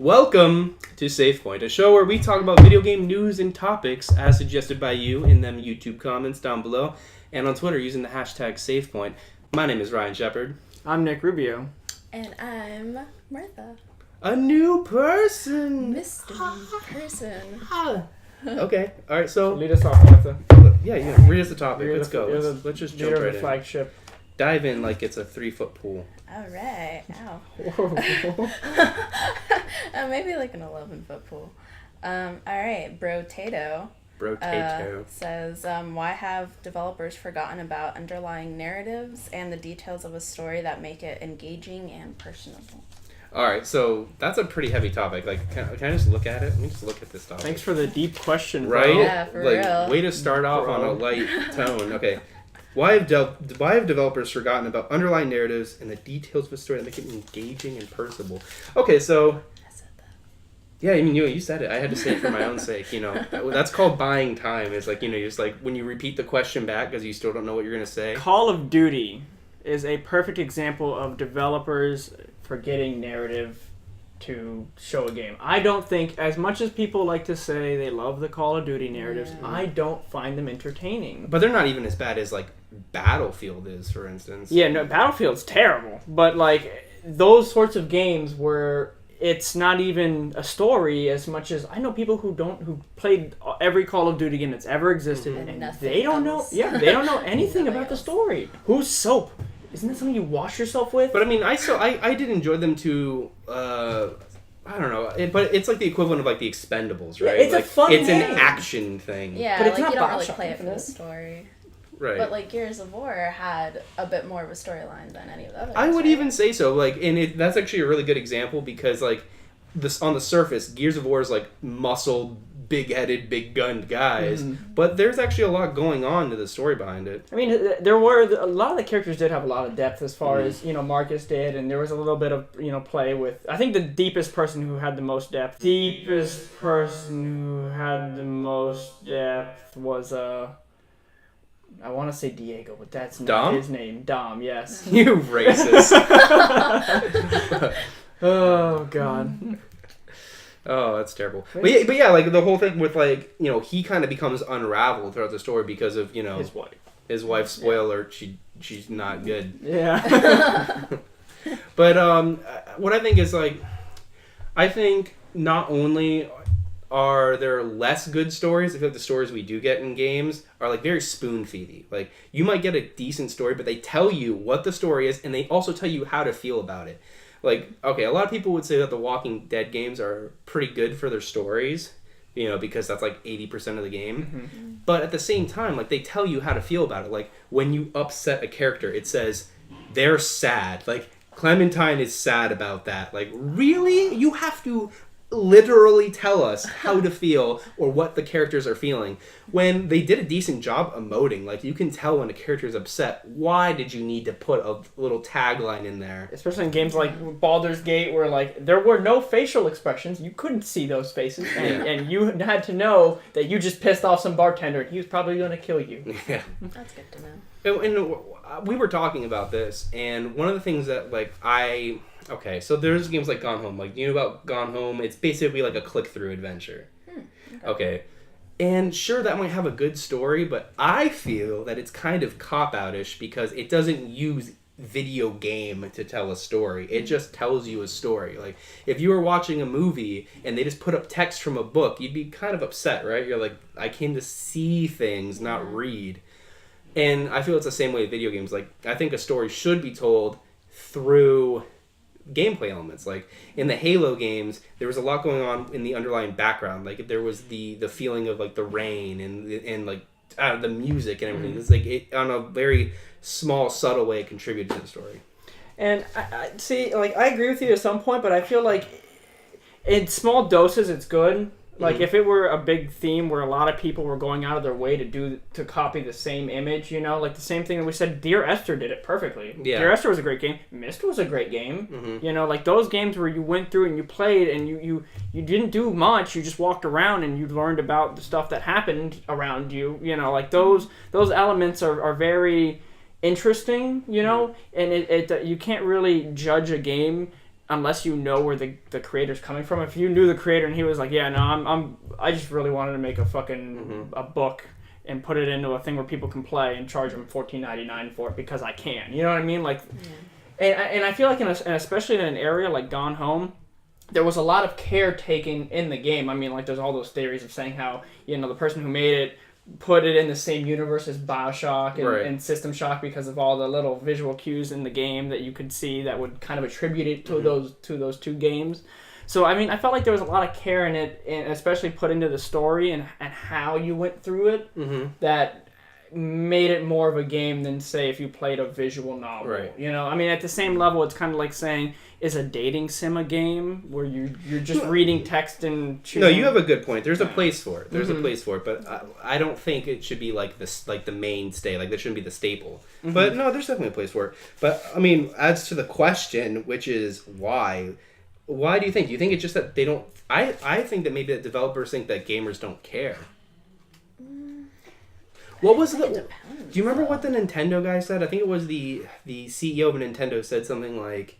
Welcome to Savepoint, a show where we talk about video game news and topics as suggested by you in them YouTube comments down below and on Twitter using the hashtag Savepoint. My name is Ryan Shepard. I'm Nick Rubio. And I'm Martha. A new person! Mystery person. Okay, alright, so... Lead us off, Martha. Yeah, read us the topic. Let's go. Let's just jump right in. Flagship. Dive in like it's a 3-foot pool. Alright. Ow. Whoa. Maybe like an 11-foot pool. Alright. Brotato. Says, why have developers forgotten about underlying narratives and the details of a story that make it engaging and personable? Alright, so that's a pretty heavy topic. Like, can I just look at it? Let me just look at this topic. Thanks for the deep question, right? bro. Yeah, for like, real. Way to start off on a light tone. Okay. Why have developers forgotten about underlying narratives and the details of a story that make it engaging and personable? Okay, so... I said that. Yeah, I mean, you said it. I had to say it for my own sake, That's called buying time. It's like, just like when you repeat the question back because you still don't know what you're going to say. Call of Duty is a perfect example of developers forgetting narrative to show a game. I don't think, as much as people like to say they love the Call of Duty narratives, I don't find them entertaining. But they're not even as bad as, like, Battlefield is, for instance. Yeah, no, Battlefield's terrible. But, like, those sorts of games where it's not even a story as much as... I know people who played every Call of Duty game that's ever existed, and they don't know... Yeah, they don't know anything about the story. Who's Soap? Isn't that something you wash yourself with? But I mean, I did enjoy them to, I don't know, but it's like the equivalent of like the Expendables, right? Yeah, it's like, a fun It's game. an action thing. Yeah, But it's like not you don't really Bioshock play it for the Infinite. story. Right. But like Gears of War had a bit more of a storyline than any of the others. I would right? even say so. Like, and that's actually a really good example because like this on the surface, Gears of War is like muscled, big-headed, big-gunned guys, but there's actually a lot going on to the story behind it. I mean, there were a lot of the characters did have a lot of depth as far as Marcus did, and there was a little bit of play with. I think the deepest person who had the most depth. Was I want to say Diego, but that's not Dom? his name. Dom, yes. You racist. Oh God. Oh, that's terrible. But yeah, like the whole thing with like, he kind of becomes unraveled throughout the story because of, His wife. His wife, spoiler, she's not good. Yeah. But what I think is like, I think not only are there less good stories, I feel like the stories we do get in games are like very spoon-feedy. Like, you might get a decent story, but they tell you what the story is, and they also tell you how to feel about it. Like, okay, a lot of people would say that the Walking Dead games are pretty good for their stories, because that's like 80% of the game. Mm-hmm. But at the same time, like, they tell you how to feel about it. Like, when you upset a character, it says, they're sad. Like, Clementine is sad about that. Like, really? You have to literally tell us how to feel or what the characters are feeling. When they did a decent job emoting, like, you can tell when a character is upset. Why did you need to put a little tagline in there? Especially in games like Baldur's Gate, where like there were no facial expressions, you couldn't see those faces, and you had to know that you just pissed off some bartender and he was probably going to kill you. Yeah, that's good to know. And we were talking about this, and one of the things that like so there's games like Gone Home. Like, do you know about Gone Home? It's basically like a click-through adventure. Okay. And sure, that might have a good story, but I feel that it's kind of cop-out-ish because it doesn't use video game to tell a story. It just tells you a story. Like, if you were watching a movie and they just put up text from a book, you'd be kind of upset, right? You're like, I came to see things, not read. And I feel it's the same way with video games. Like, I think a story should be told through gameplay elements. Like in the Halo games, there was a lot going on in the underlying background. Like there was the feeling of like the rain and like the music and everything. It's like it on a very small, subtle way it contributed to the story. And I see, like, I agree with you at some point, but I feel like in small doses it's good. Like, if it were a big theme where a lot of people were going out of their way to copy the same image, like the same thing that we said, Dear Esther did it perfectly. Yeah. Dear Esther was a great game. Myst was a great game. Like those games where you went through and you played and you didn't do much, you just walked around and you learned about the stuff that happened around you. Like those elements are very interesting, and it you can't really judge a game unless you know where the creator's coming from. If you knew the creator and he was like, yeah, no, I just really wanted to make a fucking a book and put it into a thing where people can play and charge them $14.99 for it because I can. You know what I mean? Like, and I feel like and especially in an area like Gone Home, there was a lot of care taken in the game. I mean, like, there's all those theories of saying how, you know, the person who made it put it in the same universe as BioShock and System Shock because of all the little visual cues in the game that you could see that would kind of attribute it to those two games. So, I mean, I felt like there was a lot of care in it, and especially put into the story and how you went through it, that made it more of a game than, say, if you played a visual novel. Right. You know, I mean, at the same level, it's kind of like saying, is a dating sim a game where you're just reading text and choosing? No, you have a good point. There's a place for it. There's a place for it, but I don't think it should be like this, like the mainstay. Like, that shouldn't be the staple. But no, there's definitely a place for it. But I mean, as to the question, which is why do you think? Do you think it's just that they don't? I think that maybe the developers think that gamers don't care. What was the? Do you remember what the Nintendo guy said? I think it was the CEO of Nintendo said something like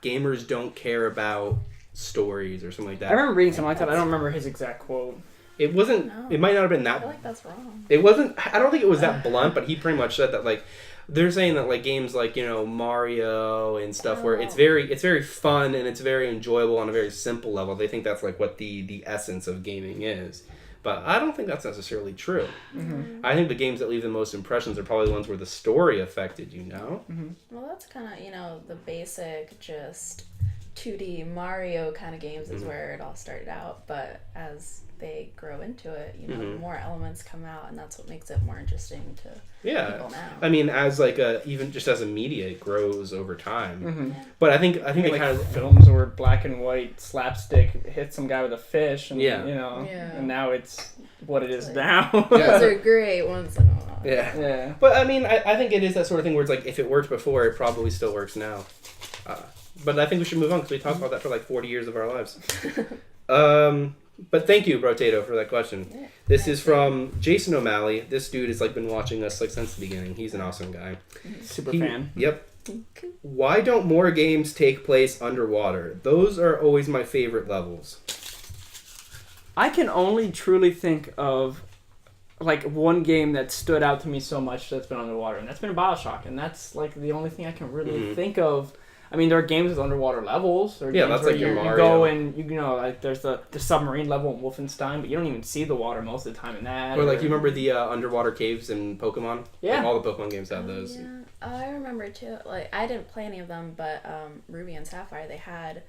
gamers don't care about stories or something like that. I remember reading something like that. I don't remember his exact quote. It wasn't. No. It might not have been that. I feel like that's wrong. It wasn't. I don't think it was that blunt, but he pretty much said that, like, they're saying that, like, games like, you know, Mario and stuff where it's very fun and it's very enjoyable on a very simple level. They think that's like what the essence of gaming is. But I don't think that's necessarily true. I think the games that leave the most impressions are probably the ones where the story affected you, know? Well, that's kind of, you know, the basic just 2D Mario kind of games is where it all started out. But as they grow into it, you know, more elements come out, and that's what makes it more interesting to people now. I mean, as like even just as a media, it grows over time. But I think like it kind of films were black and white slapstick, hit some guy with a fish, and you know, and now it's what it is now. Those are great once in a while. Yeah. But I mean, I think it is that sort of thing where it's like, if it worked before, it probably still works now. But I think we should move on because we talked about that for like 40 years of our lives. But thank you, Brotato, for that question. Yeah, this is from Jason O'Malley. This dude has like been watching us like since the beginning. He's an awesome guy. Super fan. Yep. Why don't more games take place underwater? Those are always my favorite levels. I can only truly think of like one game that stood out to me so much that's been underwater, and that's been BioShock, and that's like the only thing I can really think of. I mean, there are games with underwater levels. Or games that's where like your Mario. You go and, you know, like there's the submarine level in Wolfenstein, but you don't even see the water most of the time in that. Or like, you remember the underwater caves in Pokemon? Yeah. Like, all the Pokemon games have those. Yeah. I remember too. Like, I didn't play any of them, but Ruby and Sapphire, they had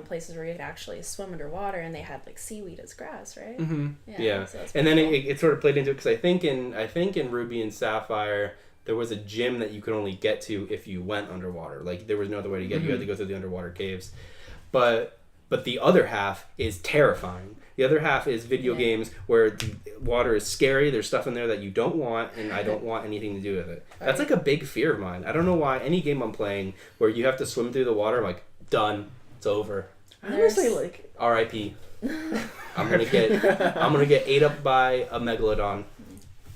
places where you could actually swim underwater, and they had like seaweed as grass, right? Yeah. So and then it sort of played into it because I think in Ruby and Sapphire, there was a gym that you could only get to if you went underwater. Like, there was no other way to get. You had to go through the underwater caves. But the other half is terrifying. The other half is video games where the water is scary. There's stuff in there that you don't want, and I don't want anything to do with it. That's like a big fear of mine. I don't know why any game I'm playing where you have to swim through the water, I'm like, done. It's over. Honestly, like R.I.P. I'm gonna get ate up by a megalodon.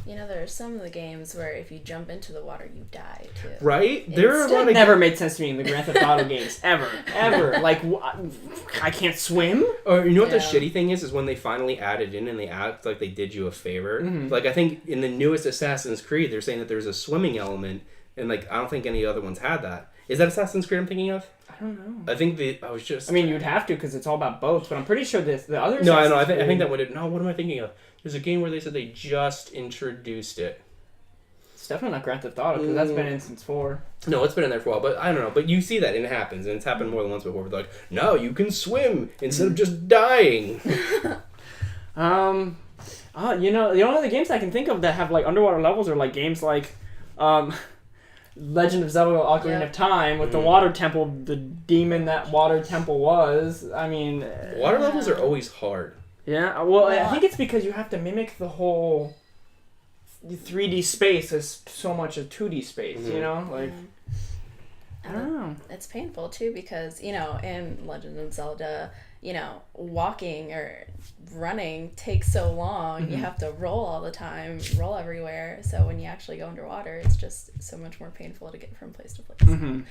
You know, there are some of the games where if you jump into the water, you die too. Right? There are a lot of never made sense to me in the Grand Theft Auto games ever. Like, I can't swim. Or you know what the shitty thing is when they finally added in and they act like they did you a favor. Like, I think in the newest Assassin's Creed, they're saying that there's a swimming element, and like I don't think any other ones had that. Is that Assassin's Creed I'm thinking of? I don't know. I think I mean, you'd have to because it's all about boats, but I'm pretty sure the other. No, I know. I think that one. No, what am I thinking of? There's a game where they said they just introduced it. It's definitely not Grand Theft Auto because that's been in since 4. No, it's been in there for a while, but I don't know. But you see that and it happens, and it's happened more than once before. They're like, no, you can swim instead of just dying. You know, the only other games I can think of that have like underwater levels are like games like Legend of Zelda Ocarina of Time with the water temple, the demon that water temple was. I mean, water levels are always hard. Yeah, well, I think it's because you have to mimic the whole 3D space as so much a 2D space, you know? Like, I don't know. It's painful too because, you know, in Legend of Zelda, you know, walking or running takes so long. You have to roll all the time, roll everywhere. So when you actually go underwater, it's just so much more painful to get from place to place.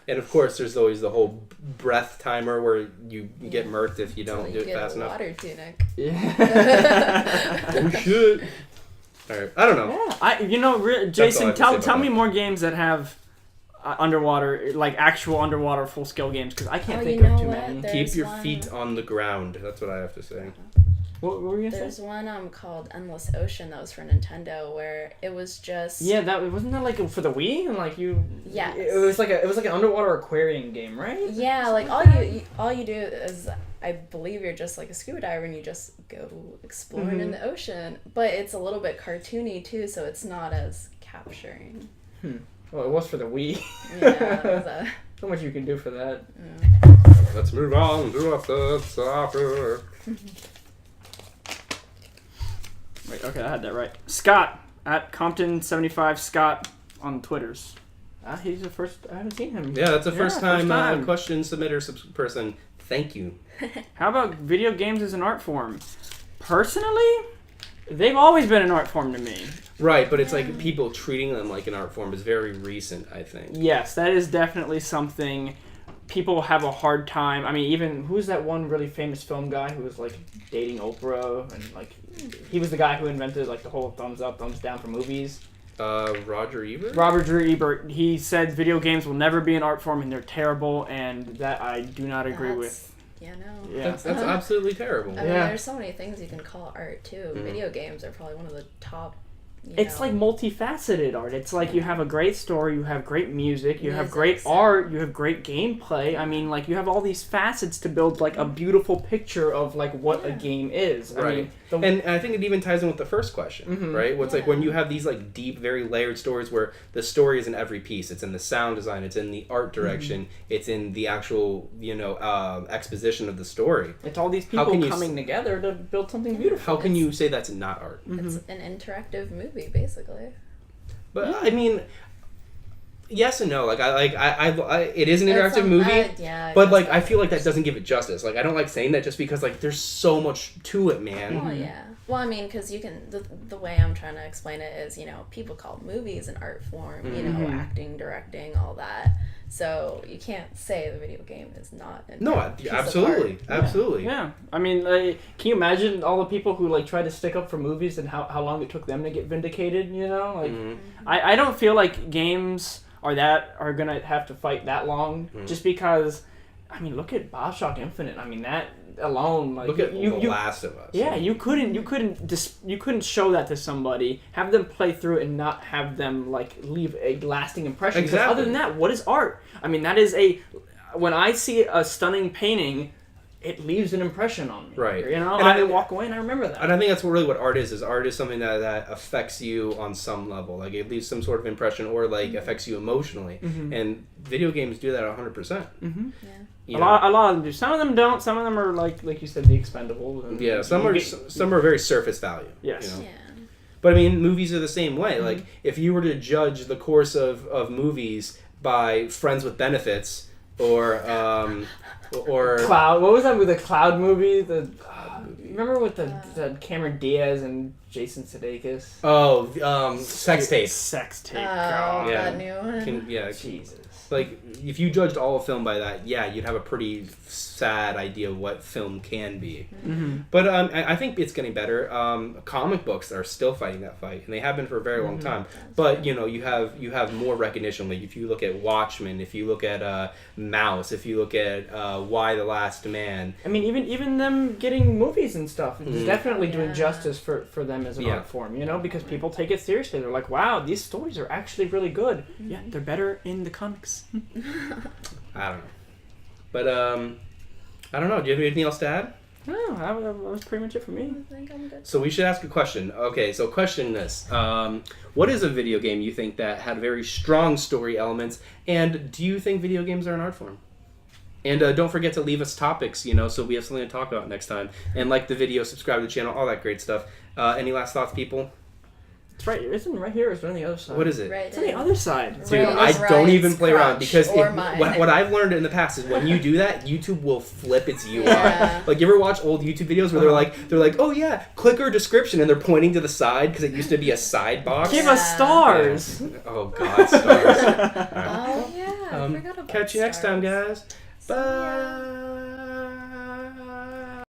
And of course, there's always the whole breath timer where you get murked if you don't do it fast enough. Water tunic. Yeah. Oh shit! All right, I don't know. Yeah, Jason, tell me more games that have underwater, like actual underwater full scale games, because I can't think of too many. Keep your feet on the ground. That's what I have to say. What were you gonna say? There's one called Endless Ocean that was for Nintendo where it was just wasn't that like for the Wii and like you it was like an underwater aquarium game, right? Yeah, like all you do is I believe you're just like a scuba diver and you just go exploring in the ocean, but it's a little bit cartoony too, so it's not as capturing. Well, it was for the Wii. Yeah, so much you can do for that. Yeah. Let's move on to a third topic. Wait, okay, I had that right. Scott at Compton75 Scott on Twitters. He's the first. I haven't seen him. Yeah, that's the first time. Question submitter person. Thank you. How about video games as an art form? Personally, they've always been an art form to me. Right, but it's like people treating them like an art form is very recent, I think. Yes, that is definitely something people have a hard time. I mean, even who's that one really famous film guy who was like dating Oprah and like he was the guy who invented like the whole thumbs up, thumbs down for movies. Roger Ebert? Robert Drew Ebert. He said video games will never be an art form and they're terrible, and that I do not agree with. Yeah, no. Yeah. That's absolutely terrible. I mean, there's so many things you can call art too. Video games are probably one of the top. It's like multifaceted art. It's like you have a great story, you have great music, you have great art, you have great gameplay. I mean, like, you have all these facets to build, like, a beautiful picture of, like, what a game is. Right. And I think it even ties in with the first question, right? What's like when you have these, like, deep, very layered stories where the story is in every piece. It's in the sound design, it's in the art direction, it's in the actual, exposition of the story. It's all these people coming together to build something beautiful. How can you say that's not art? It's an interactive movie. Basically, but I mean, yes and no. Like I it is an interactive movie. But like I feel like that doesn't give it justice. Like I don't like saying that just because like there's so much to it, man. Well, yeah. Well, I mean, because you can the way I'm trying to explain it is, people call movies an art form. Acting, directing, all that. So you can't say the video game is not. Absolutely. Yeah. I mean, can you imagine all the people who like try to stick up for movies and how long it took them to get vindicated? I don't feel like games are gonna have to fight that long just because. I mean, look at BioShock Infinite. I mean, that alone, like look at The Last of Us. Yeah, you couldn't show that to somebody, have them play through it, and not have them like leave a lasting impression. Exactly. Because other than that, what is art? I mean, that is when I see a stunning painting, it leaves an impression on me. Right. And I walk away and I remember that. And I think that's really what art is. Is art is something that affects you on some level. Like it leaves some sort of impression or like affects you emotionally. And video games do that 100%. A lot of them do. Some of them don't. Some of them are like you said, the Expendables. Some are very surface value. Yes. Yeah. But I mean, movies are the same way. Like if you were to judge the course of movies by Friends with Benefits or Cloud. What was that with the Cloud movie? Remember with the Cameron Diaz and Jason Sudeikis? Oh, Sex Tape. Sex Tape. Oh, that new one. Jesus. Like, if you judged all of film by that, you'd have a pretty sad idea of what film can be. But I think it's getting better. Comic books are still fighting that fight, and they have been for a very long time. But you have more recognition. Like if you look at Watchmen, if you look at Mouse, if you look at Why the Last Man. I mean, even them getting movies and stuff is definitely doing justice for them as an art form. Because people take it seriously. They're like, wow, these stories are actually really good. Yeah, they're better in the comics. I don't know. But, I don't know. Do you have anything else to add? No, that was pretty much it for me. I think I'm good. So we should ask a question. Okay, so question this. What is a video game you think that had very strong story elements? And do you think video games are an art form? And don't forget to leave us topics, so we have something to talk about next time. And like the video, subscribe to the channel, all that great stuff. Any last thoughts, people? It's right. Isn't it right here or is it on the other side? What is it? Right. It's on the other side. Dude, Right. I don't even play around Crotch because or what I've learned in the past is when you do that, YouTube will flip its UI. Yeah. Like, you ever watch old YouTube videos where they're like, oh yeah, click our description, and they're pointing to the side because it used to be a side box. Give us stars. Yeah. Oh God, stars. Oh yeah. I forgot about Catch you next time, stars. guys. Bye.